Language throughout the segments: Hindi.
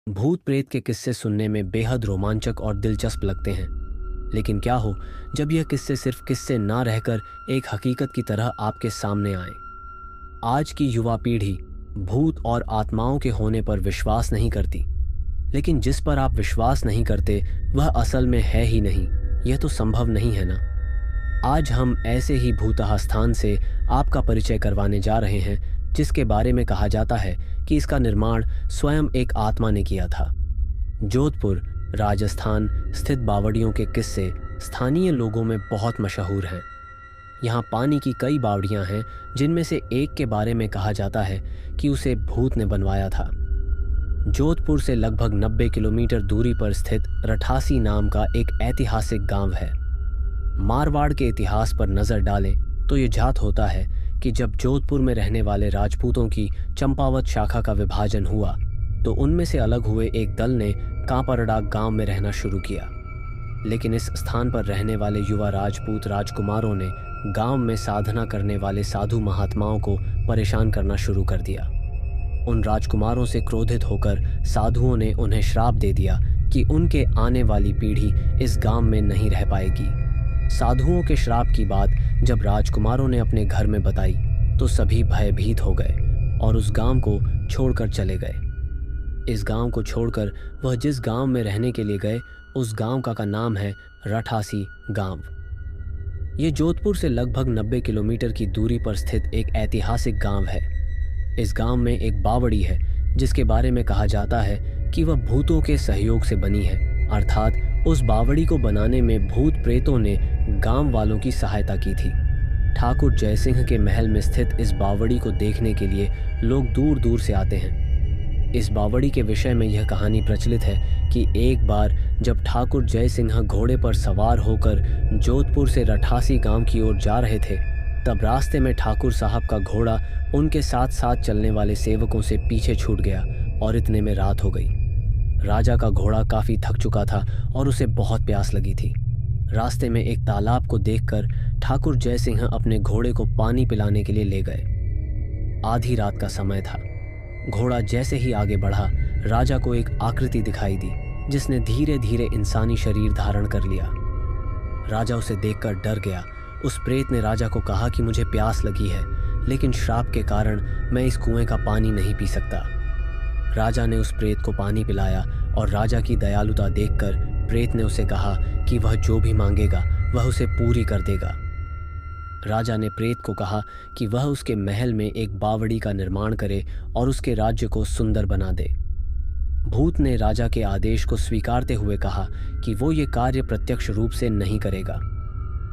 भूत प्रेत के किस्से सुनने में बेहद रोमांचक और दिलचस्प लगते हैं, लेकिन क्या हो जब यह किस्से सिर्फ किस्से ना रहकर एक हकीकत की तरह आपके सामने आए। आज की युवा पीढ़ी भूत और आत्माओं के होने पर विश्वास नहीं करती, लेकिन जिस पर आप विश्वास नहीं करते वह असल में है ही नहीं। यह तो संभव नहीं है ना। आज हम ऐसे ही भूतहा स्थान से आपका परिचय करवाने जा रहे हैं जिसके बारे में कहा जाता है कि इसका निर्माण स्वयं एक आत्मा ने किया था। जोधपुर राजस्थान स्थित बावड़ियों के किस्से स्थानीय लोगों में बहुत मशहूर हैं। यहाँ पानी की कई बावड़ियाँ हैं जिनमें से एक के बारे में कहा जाता है कि उसे भूत ने बनवाया था। जोधपुर से लगभग 90 किलोमीटर दूरी पर स्थित रठासी नाम का एक ऐतिहासिक गांव है। मारवाड़ के इतिहास पर नजर डालें तो ये ज्ञात होता है कि जब जोधपुर में रहने वाले राजपूतों की चंपावत शाखा का विभाजन हुआ तो उनमें से अलग हुए एक दल ने कांपरडा गांव में रहना शुरू किया। लेकिन इस स्थान पर रहने वाले युवा राजपूत राजकुमारों ने गांव में साधना करने वाले साधु महात्माओं को परेशान करना शुरू कर दिया। उन राजकुमारों से क्रोधित होकर साधुओं ने उन्हें श्राप दे दिया कि उनके आने वाली पीढ़ी इस गांव में नहीं रह पाएगी। साधुओं के श्राप की बात जब राजकुमारों ने अपने घर में बताई तो सभी भयभीत हो गए और उस गांव को छोड़कर चले गए। इस गांव को छोड़कर वह जिस गांव में रहने के लिए गए उस गांव का नाम है रठासी गांव। ये जोधपुर से लगभग 90 किलोमीटर की दूरी पर स्थित एक ऐतिहासिक गांव है। इस गांव में एक बावड़ी है जिसके बारे में कहा जाता है कि वह भूतों के सहयोग से बनी है, अर्थात उस बावड़ी को बनाने में भूत प्रेतों ने गांव वालों की सहायता की थी। ठाकुर जयसिंह के महल में स्थित इस बावड़ी को देखने के लिए लोग दूर दूर से आते हैं। इस बावड़ी के विषय में यह कहानी प्रचलित है कि एक बार जब ठाकुर जयसिंह घोड़े पर सवार होकर जोधपुर से रठासी गांव की ओर जा रहे थे, तब रास्ते में ठाकुर साहब का घोड़ा उनके साथ साथ चलने वाले सेवकों से पीछे छूट गया और इतने में रात हो गई। राजा का घोड़ा काफी थक चुका था और उसे बहुत प्यास लगी थी। रास्ते में एक तालाब को देखकर ठाकुर जयसिंह अपने घोड़े को पानी पिलाने के लिए ले गए। आधी रात का समय था। घोड़ा जैसे ही आगे बढ़ा, राजा को एक आकृति दिखाई दी जिसने धीरे धीरे इंसानी शरीर धारण कर लिया। राजा उसे देखकर डर गया। उस प्रेत ने राजा को कहा कि मुझे प्यास लगी है, लेकिन श्राप के कारण मैं इस कुएं का पानी नहीं पी सकता। राजा ने उस प्रेत को पानी पिलाया और राजा की दयालुता देखकर प्रेत ने उसे कहा कि वह जो भी मांगेगा वह उसे पूरी कर देगा। राजा ने प्रेत को कहा कि वह उसके महल में एक बावड़ी का निर्माण करे और उसके राज्य को सुंदर बना दे। भूत ने राजा के आदेश को स्वीकारते हुए कहा कि वो ये कार्य प्रत्यक्ष रूप से नहीं करेगा,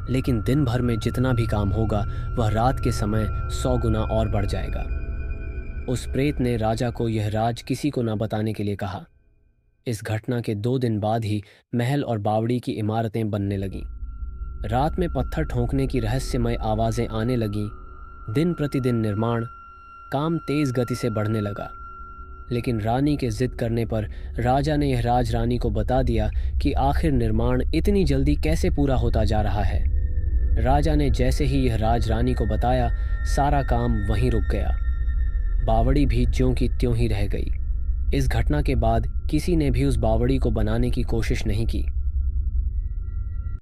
लेकिन दिन भर में जितना भी काम होगा वह रात के समय 100 गुना और बढ़ जाएगा। उस प्रेत ने राजा को यह राज किसी को न बताने के लिए कहा। इस घटना के 2 दिन बाद ही महल और बावड़ी की इमारतें बनने लगीं। रात में पत्थर ठोंकने की रहस्यमय आवाज़ें आने लगीं। दिन प्रतिदिन निर्माण काम तेज गति से बढ़ने लगा, लेकिन रानी के जिद करने पर राजा ने यह राज रानी को बता दिया कि आखिर निर्माण इतनी जल्दी कैसे पूरा होता जा रहा है। राजा ने जैसे ही यह राज रानी को बताया, सारा काम वहीं रुक गया। बावड़ी भी ज्यों की त्यों ही रह गई। इस घटना के बाद किसी ने भी उस बावड़ी को बनाने की कोशिश नहीं की।